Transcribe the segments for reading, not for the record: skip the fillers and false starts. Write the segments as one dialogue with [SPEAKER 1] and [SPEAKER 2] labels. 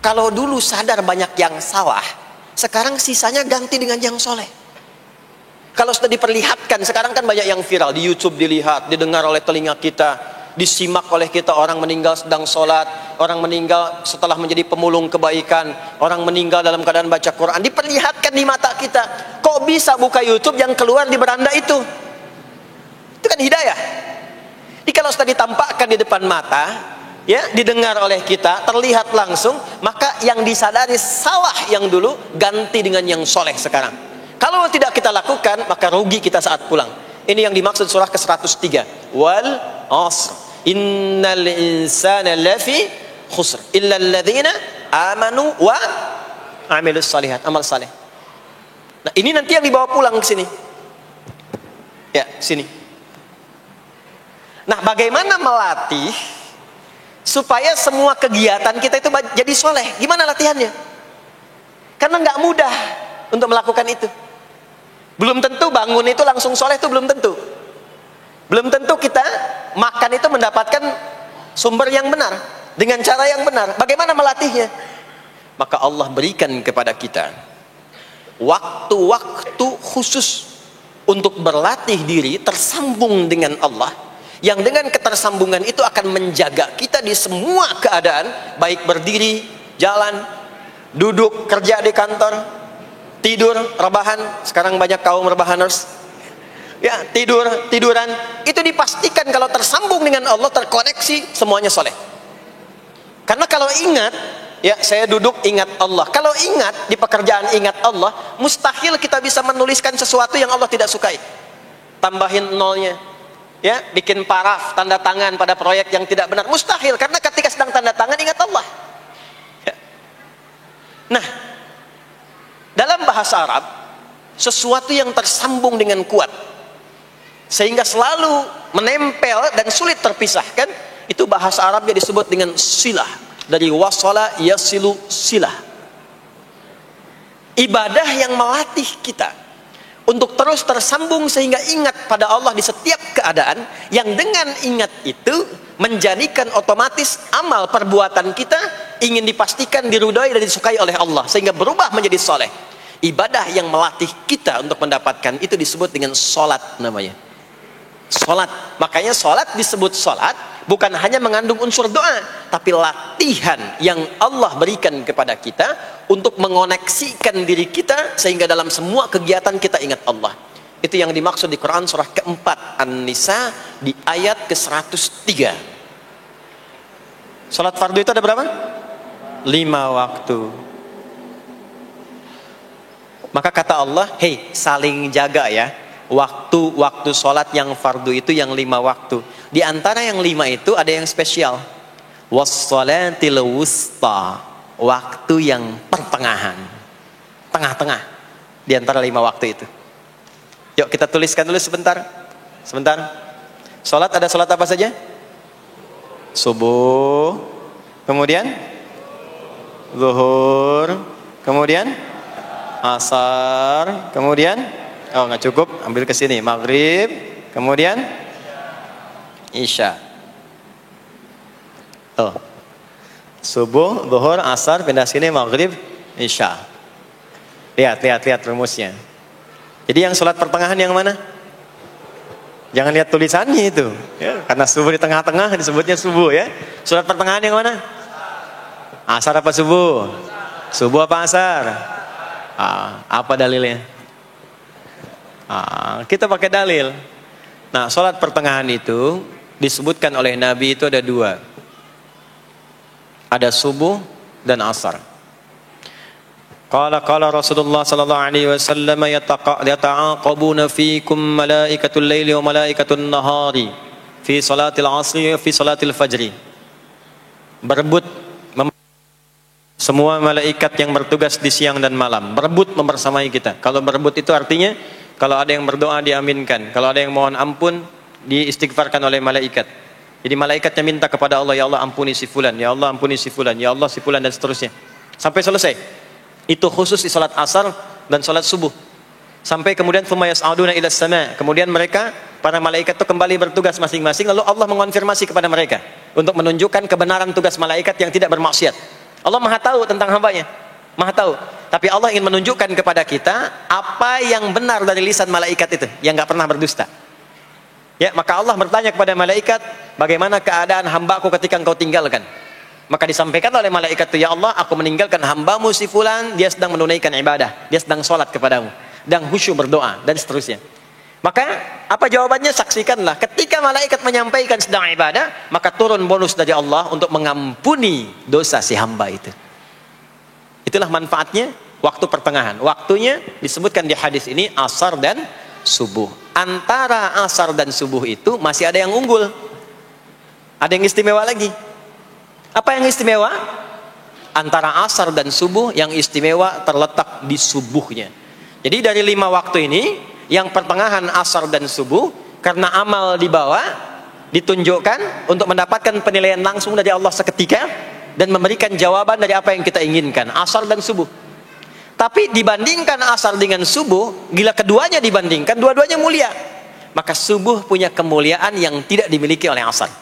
[SPEAKER 1] Kalau dulu sadar banyak yang salah, sekarang sisanya ganti dengan yang soleh. Kalau sudah diperlihatkan, sekarang kan banyak yang viral di YouTube, dilihat, didengar oleh telinga kita, disimak oleh kita. Orang meninggal sedang sholat, orang meninggal setelah menjadi pemulung kebaikan, orang meninggal dalam keadaan baca Quran, diperlihatkan di mata kita. Kok bisa buka YouTube yang keluar di beranda itu? Itu kan hidayah. Jadi kalau sudah ditampakkan di depan mata, ya, didengar oleh kita, terlihat langsung, maka yang disadari salah yang dulu ganti dengan yang soleh sekarang. Kalau tidak kita lakukan, maka rugi kita saat pulang. Ini yang dimaksud surah ke-103. Wal asr. Innal insana lafi khusr. Illa alladhina amanu wa amilus salihat. Amal saleh. Nah, ini nanti yang dibawa pulang ke sini. Ya, sini. Nah, bagaimana melatih supaya semua kegiatan kita itu jadi soleh? Gimana latihannya? Karena nggak mudah untuk melakukan itu. Belum tentu bangun itu langsung soleh, itu belum tentu. Belum tentu kita makan itu mendapatkan sumber yang benar, dengan cara yang benar. Bagaimana melatihnya? Maka Allah berikan kepada kita waktu-waktu khusus untuk berlatih diri tersambung dengan Allah, yang dengan ketersambungan itu akan menjaga kita di semua keadaan, baik berdiri, jalan, duduk, kerja di kantor, tidur, rebahan. Sekarang banyak kaum rebahaners, ya, tiduran, itu dipastikan kalau tersambung dengan Allah, terkoneksi, semuanya soleh. Karena kalau ingat, ya, saya duduk ingat Allah. Kalau ingat di pekerjaan ingat Allah, mustahil kita bisa menuliskan sesuatu yang Allah tidak sukai. Tambahin nolnya, ya, bikin paraf, tanda tangan pada proyek yang tidak benar, mustahil. Karena ketika sedang tanda tangan ingat Allah, ya. Nah, dalam bahasa Arab, sesuatu yang tersambung dengan kuat sehingga selalu menempel dan sulit terpisahkan, itu bahasa Arabnya disebut dengan silah. Dari wasala yasilu silah. Ibadah yang melatih kita untuk terus tersambung sehingga ingat pada Allah di setiap keadaan, yang dengan ingat itu menjadikan otomatis amal perbuatan kita ingin dipastikan diridhai dan disukai oleh Allah, sehingga berubah menjadi soleh. Ibadah yang melatih kita untuk mendapatkan itu disebut dengan solat namanya. Solat. Makanya solat disebut solat bukan hanya mengandung unsur doa, tapi latihan yang Allah berikan kepada kita untuk mengoneksikan diri kita sehingga dalam semua kegiatan kita ingat Allah. Itu yang dimaksud di Quran surah keempat An-Nisa di ayat ke-103. Salat fardu itu ada berapa? 5 waktu. Maka kata Allah, hei, saling jaga ya. Waktu sholat yang fardu itu yang 5 waktu. Di antara yang 5 itu ada yang spesial. Wassalatil wusta. Waktu yang pertengahan. Tengah-tengah. Di antara 5 waktu itu. Yuk kita tuliskan dulu sebentar. Sebentar. Sholat ada sholat apa saja? Subuh. Kemudian zuhur. Kemudian asar, kemudian nggak cukup, ambil ke sini, maghrib, kemudian isya. Subuh, zuhur, asar, pindah sini, maghrib, isya. Lihat rumusnya. Jadi yang sholat pertengahan yang mana? Jangan lihat tulisannya itu, ya, karena subuh di tengah-tengah disebutnya subuh ya. Sholat pertengahan yang mana? Asar apa subuh? Subuh apa asar? Apa dalilnya? Kita pakai dalil. Nah, sholat pertengahan itu disebutkan oleh Nabi itu ada 2. Ada subuh dan asar. Qala Rasulullah sallallahu alaihi wasallam yata'aqabuna fiikum malaikatul laili wa malaikatun nahari fi salatil asri wa fi salatil fajri. Berebut semua malaikat yang bertugas di siang dan malam, berebut membersamai kita. Kalau berebut itu artinya kalau ada yang berdoa diaminkan, kalau ada yang mohon ampun diistighfarkan oleh malaikat. Jadi malaikatnya minta kepada Allah, ya Allah ampuni si fulan, ya Allah ampuni si fulan, ya Allah si fulan, dan seterusnya sampai selesai. Itu khusus di salat asar dan salat subuh. Sampai kemudian thumma yas'aduna ila sama'. Kemudian mereka, para malaikat itu kembali bertugas masing-masing, lalu Allah mengonfirmasi kepada mereka untuk menunjukkan kebenaran tugas malaikat yang tidak bermaksiat. Allah maha tahu tentang hambanya, maha tahu. Tapi Allah ingin menunjukkan kepada kita apa yang benar dari lisan malaikat itu, yang nggak pernah berdusta. Ya, maka Allah bertanya kepada malaikat, bagaimana keadaan hambaku ketika engkau tinggalkan? Maka disampaikan oleh malaikat itu, ya Allah, aku meninggalkan hambamu si fulan, dia sedang menunaikan ibadah, dia sedang sholat kepadamu, dan khusyuk berdoa, dan seterusnya. Maka apa jawabannya? Saksikanlah, ketika malaikat menyampaikan sedang ibadah, maka turun bonus dari Allah untuk mengampuni dosa si hamba itu. Itulah manfaatnya waktu pertengahan. Waktunya disebutkan di hadis ini asar dan subuh. Antara asar dan subuh itu masih ada yang unggul, ada yang istimewa lagi. Apa yang istimewa? Antara asar dan subuh, yang istimewa terletak di subuhnya. Jadi dari 5 waktu ini, yang pertengahan asar dan subuh, karena amal di bawah ditunjukkan untuk mendapatkan penilaian langsung dari Allah seketika dan memberikan jawaban dari apa yang kita inginkan, asar dan subuh. Tapi dibandingkan asar dengan subuh, bila keduanya dibandingkan, dua-duanya mulia. Maka subuh punya kemuliaan yang tidak dimiliki oleh asar.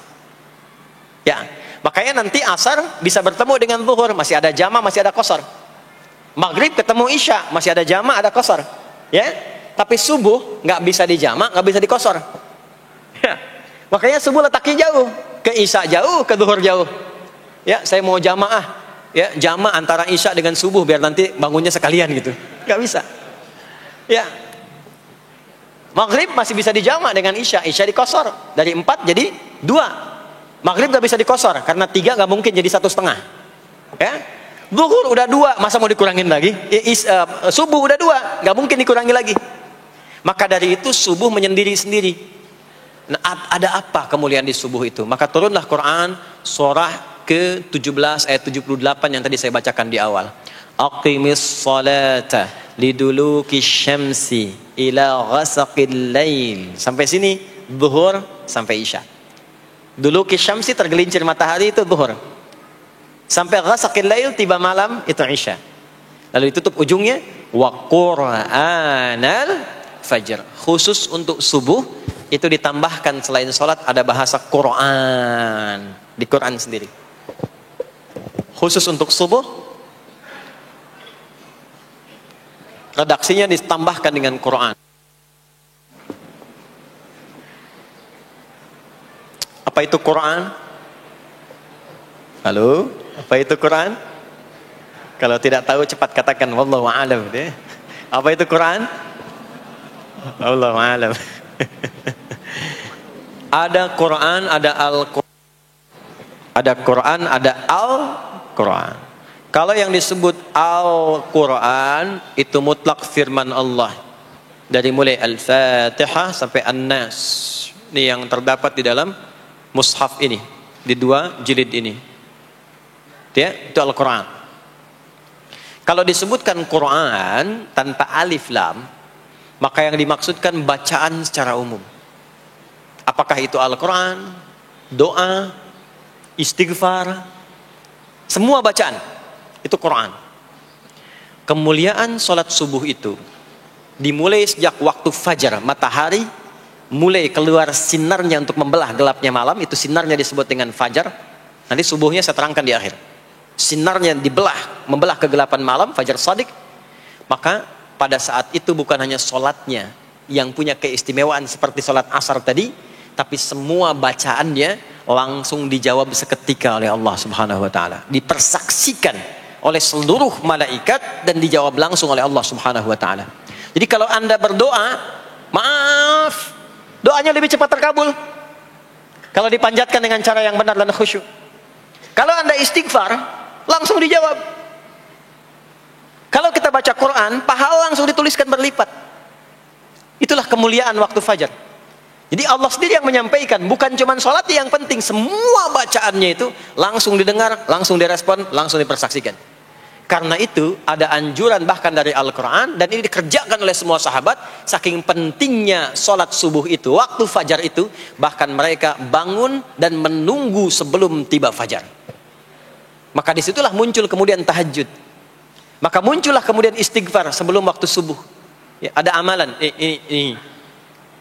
[SPEAKER 1] Ya, makanya nanti asar bisa bertemu dengan zuhur, masih ada jama, masih ada qasar. Maghrib ketemu isya, masih ada jama, ada qasar. Ya. Tapi subuh nggak bisa dijama, nggak bisa dikosor. Ya. Makanya subuh letaknya jauh, ke isya jauh, ke zuhur jauh. Ya, saya mau jamaah, ya jama antara isya dengan subuh biar nanti bangunnya sekalian gitu, nggak bisa. Ya, maghrib masih bisa dijama dengan isya, isya dikosor dari 4 jadi 2. Maghrib nggak bisa dikosor karena 3 nggak mungkin jadi 1,5. Ya. Zuhur udah 2, masa mau dikurangin lagi? Subuh udah 2, nggak mungkin dikurangi lagi. Maka dari itu subuh menyendiri sendiri. Nah, ada apa kemuliaan di subuh itu? Maka turunlah Quran surah ke-17 ayat 78 yang tadi saya bacakan di awal. Aqimis salata liduluki syamsi ila ghasaqil lail. Sampai sini zuhur sampai isya. Duluki syamsi tergelincir matahari itu zuhur. Sampai ghasaqil lail tiba malam itu isya. Lalu ditutup ujungnya wa qur'anal fajr. Khusus untuk subuh itu ditambahkan selain sholat ada bahasa Quran di Quran sendiri. Khusus untuk subuh redaksinya ditambahkan dengan Quran. Apa itu Quran? Halo, apa itu Quran? Kalau tidak tahu cepat katakan wallahu a'lam deh. Apa itu Quran? Wallahu a'lam. Ada Quran, ada Al-Quran. Ada Quran, ada Al-Quran. Kalau yang disebut Al-Quran itu mutlak firman Allah. Dari mulai Al-Fatihah sampai An-Nas. Ini yang terdapat di dalam mushaf ini, di 2 jilid ini. Ya, itu Al-Quran. Kalau disebutkan Quran tanpa alif lam, maka yang dimaksudkan bacaan secara umum. Apakah itu Al-Quran, doa, istighfar, semua bacaan itu Quran. Kemuliaan sholat subuh itu dimulai sejak waktu fajar, matahari mulai keluar sinarnya untuk membelah gelapnya malam, itu sinarnya disebut dengan fajar. Nanti subuhnya saya terangkan di akhir. Sinarnya dibelah, membelah kegelapan malam, fajar shadiq. Maka pada saat itu bukan hanya sholatnya yang punya keistimewaan seperti sholat asar tadi, tapi semua bacaannya langsung dijawab seketika oleh Allah Subhanahu wa taala. Dipersaksikan oleh seluruh malaikat dan dijawab langsung oleh Allah Subhanahu wa taala. Jadi kalau Anda berdoa, maaf, doanya lebih cepat terkabul kalau dipanjatkan dengan cara yang benar dan khusyuk. Kalau Anda istighfar, langsung dijawab. Kalau kita baca Quran, pahala langsung dituliskan berlipat. Itulah kemuliaan waktu fajar. Jadi Allah sendiri yang menyampaikan, bukan cuma sholat yang penting, semua bacaannya itu langsung didengar, langsung direspon, langsung dipersaksikan. Karena itu ada anjuran bahkan dari Al-Quran, dan ini dikerjakan oleh semua sahabat, saking pentingnya sholat subuh itu, waktu fajar itu, bahkan mereka bangun dan menunggu sebelum tiba fajar. Maka disitulah muncul kemudian tahajud. Maka muncullah kemudian istighfar sebelum waktu subuh. Ya, ada amalan, ini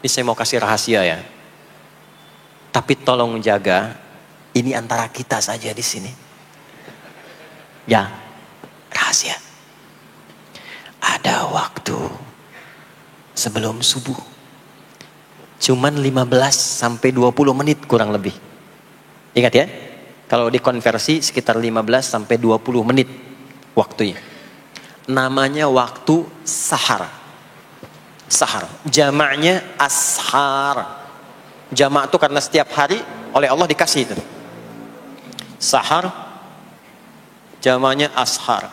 [SPEAKER 1] saya mau kasih rahasia ya. Tapi tolong jaga, ini antara kita saja di sini. Ya, rahasia. Ada waktu sebelum subuh. Cuman 15 sampai 20 menit kurang lebih. Ingat ya, kalau dikonversi sekitar 15 sampai 20 menit waktunya. Namanya waktu sahar. Sahar, jamaknya ashar. Jamak itu karena setiap hari oleh Allah dikasih itu. Sahar, jamaknya ashar.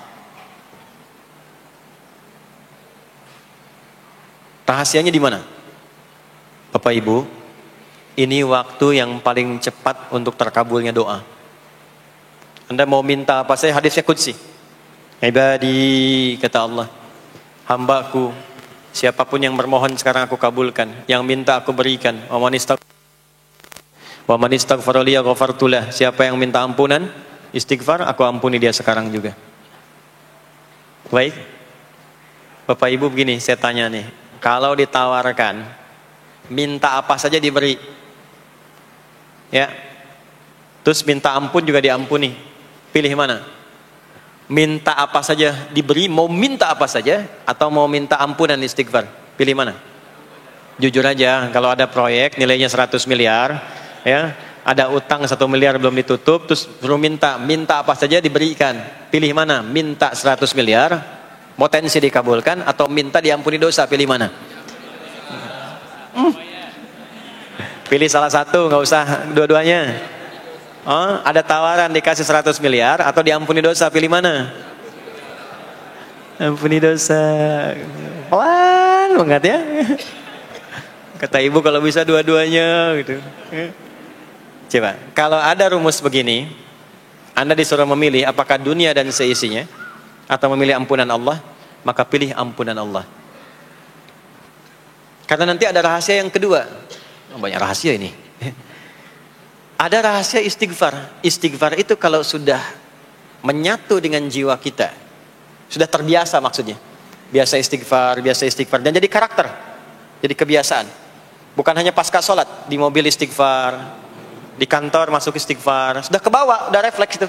[SPEAKER 1] Rahasianya di mana? Bapak Ibu, ini waktu yang paling cepat untuk terkabulnya doa. Anda mau minta apa saja, hadisnya qudsi. Ibadi, kata Allah, hambaku, siapapun yang bermohon sekarang aku kabulkan, yang minta aku berikan. Wa man istaghfara li ghafartu lah. Siapa yang minta ampunan, istighfar, aku ampuni dia sekarang juga. Baik. Bapak Ibu begini, saya tanya nih, kalau ditawarkan minta apa saja diberi, ya, terus minta ampun juga diampuni, pilih mana? Minta apa saja diberi, mau minta apa saja, atau mau minta ampunan istighfar, pilih mana? Jujur aja, kalau ada proyek nilainya 100 miliar, ya, ada utang 1 miliar belum ditutup, terus perlu minta apa saja diberikan, pilih mana? Minta 100 miliar, potensi dikabulkan, atau minta diampuni dosa, pilih mana? Pilih salah satu, nggak usah dua-duanya. Oh, ada tawaran dikasih 100 miliar atau diampuni dosa, pilih mana? Ampuni dosa. Pelan banget ya. Kata ibu kalau bisa dua-duanya gitu. Coba, kalau ada rumus begini, Anda disuruh memilih apakah dunia dan seisinya atau memilih ampunan Allah, maka pilih ampunan Allah. Karena nanti ada rahasia yang kedua. Banyak rahasia ini. Ada rahasia istighfar. Istighfar itu kalau sudah menyatu dengan jiwa kita, sudah terbiasa maksudnya. Biasa istighfar dan jadi karakter. Jadi kebiasaan. Bukan hanya pasca sholat, di mobil istighfar, di kantor masuk istighfar, sudah kebawa, udah refleks itu.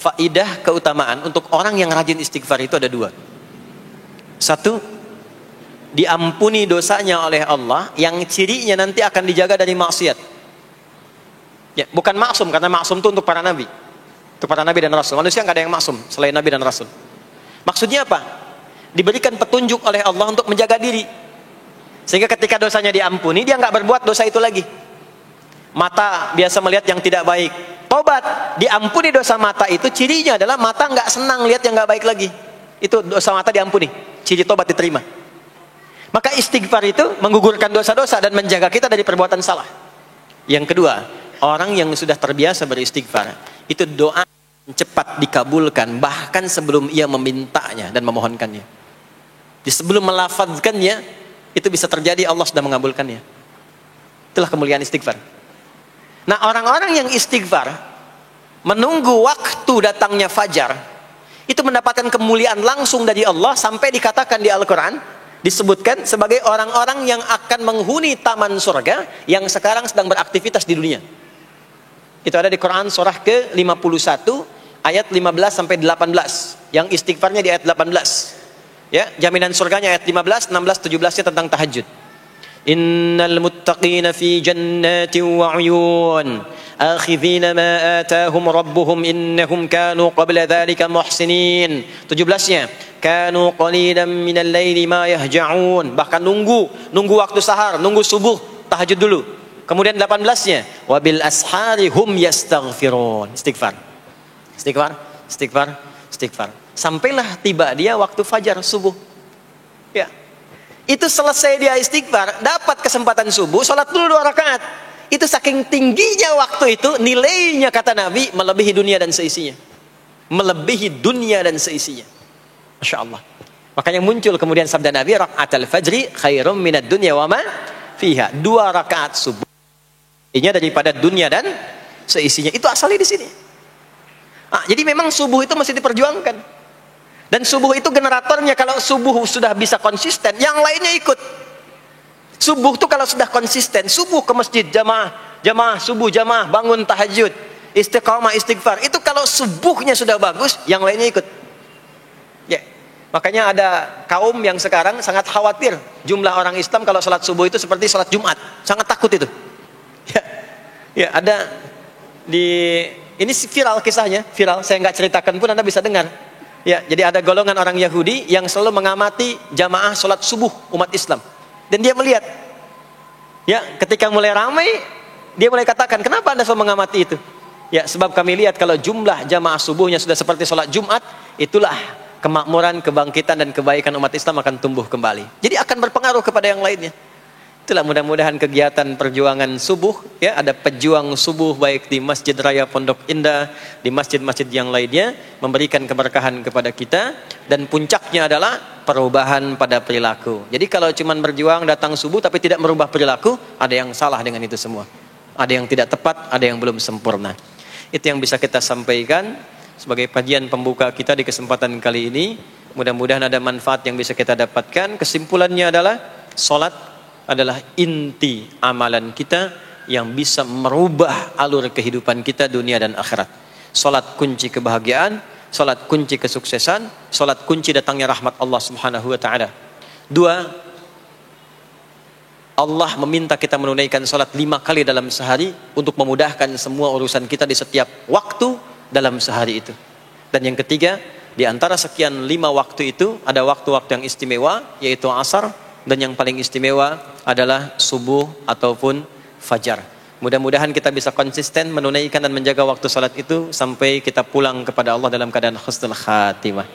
[SPEAKER 1] Faidah keutamaan untuk orang yang rajin istighfar itu ada dua. Satu, diampuni dosanya oleh Allah, yang cirinya nanti akan dijaga dari maksiat. Ya, bukan maksum, karena maksum itu untuk para nabi. Untuk para nabi dan rasul. Manusia nggak ada yang maksum selain nabi dan rasul. Maksudnya apa? Diberikan petunjuk oleh Allah untuk menjaga diri. Sehingga ketika dosanya diampuni, dia nggak berbuat dosa itu lagi. Mata biasa melihat yang tidak baik. Tobat, diampuni dosa mata itu, cirinya adalah mata nggak senang lihat yang nggak baik lagi. Itu dosa mata diampuni. Ciri tobat diterima. Maka istighfar itu menggugurkan dosa-dosa dan menjaga kita dari perbuatan salah. Yang kedua, orang yang sudah terbiasa beristighfar, itu doa cepat dikabulkan bahkan sebelum ia memintanya dan memohonkannya. Di sebelum melafazkannya, itu bisa terjadi Allah sudah mengabulkannya. Itulah kemuliaan istighfar. Nah, orang-orang yang istighfar menunggu waktu datangnya fajar, itu mendapatkan kemuliaan langsung dari Allah sampai dikatakan di Al-Quran, disebutkan sebagai orang-orang yang akan menghuni taman surga yang sekarang sedang beraktivitas di dunia. Itu ada di Quran surah ke-51 ayat 15 sampai 18. Yang istighfarnya di ayat 18. Ya, jaminan surganya ayat 15, 16, 17-nya tentang tahajud. Innal muttaqina fi jannatin wa 'uyun akhidhina ma atahum rabbuhum innahum kanu qabla dhalika muhsinin. 17-nya kanu qalilan minal laili ma yahja'un, bahkan nunggu waktu sahar, nunggu subuh, tahajud dulu. Kemudian 18-nya wabil ashari hum yastaghfirun. Istighfar. Sampailah tiba dia waktu fajar subuh. Ya. Itu selesai dia istighfar, dapat kesempatan subuh, salat dulu 2 rakaat. Itu saking tingginya waktu itu, nilainya kata Nabi melebihi dunia dan seisinya. Melebihi dunia dan seisinya. Masya Allah. Makanya muncul kemudian sabda Nabi, raka'atul fajri khairum minad dunya wa ma fiha. 2 rakaat subuh ini daripada dunia dan seisinya. Itu asalnya di sini. Jadi memang subuh itu masih diperjuangkan. Dan subuh itu generatornya, kalau subuh sudah bisa konsisten, yang lainnya ikut. Subuh itu kalau sudah konsisten, subuh ke masjid jamaah, subuh jamaah, bangun tahajud. istiqamah, istighfar. Itu kalau subuhnya sudah bagus, yang lainnya ikut. Ya. Makanya ada kaum yang sekarang sangat khawatir jumlah orang Islam kalau sholat subuh itu seperti sholat Jumat. Sangat takut itu. Ya, ya ada ini viral kisahnya, viral. Saya nggak ceritakan pun Anda bisa dengar. Ya, jadi ada golongan orang Yahudi yang selalu mengamati jamaah sholat subuh umat Islam. Dan dia melihat, ya, ketika mulai ramai, dia mulai katakan, kenapa Anda selalu mengamati itu? Ya, sebab kami lihat kalau jumlah jamaah subuhnya sudah seperti sholat Jumat, itulah kemakmuran, kebangkitan dan kebaikan umat Islam akan tumbuh kembali. Jadi akan berpengaruh kepada yang lainnya. Itulah mudah-mudahan kegiatan perjuangan subuh, ya, ada pejuang subuh baik di Masjid Raya Pondok Indah, di masjid-masjid yang lainnya, memberikan keberkahan kepada kita, dan puncaknya adalah perubahan pada perilaku. Jadi kalau cuma berjuang datang subuh tapi tidak merubah perilaku, ada yang salah dengan itu semua. Ada yang tidak tepat, ada yang belum sempurna. Itu yang bisa kita sampaikan sebagai kajian pembuka kita di kesempatan kali ini. Mudah-mudahan ada manfaat yang bisa kita dapatkan. Kesimpulannya adalah salat adalah inti amalan kita yang bisa merubah alur kehidupan kita dunia dan akhirat. Salat kunci kebahagiaan, salat kunci kesuksesan, salat kunci datangnya rahmat Allah Subhanahu wa taala. 2, Allah meminta kita menunaikan salat 5 kali dalam sehari untuk memudahkan semua urusan kita di setiap waktu dalam sehari itu. Dan yang ketiga, di antara sekian 5 waktu itu ada waktu-waktu yang istimewa, yaitu asar, dan yang paling istimewa adalah subuh ataupun fajar. Mudah-mudahan kita bisa konsisten menunaikan dan menjaga waktu salat itu sampai kita pulang kepada Allah dalam keadaan husnul khatimah.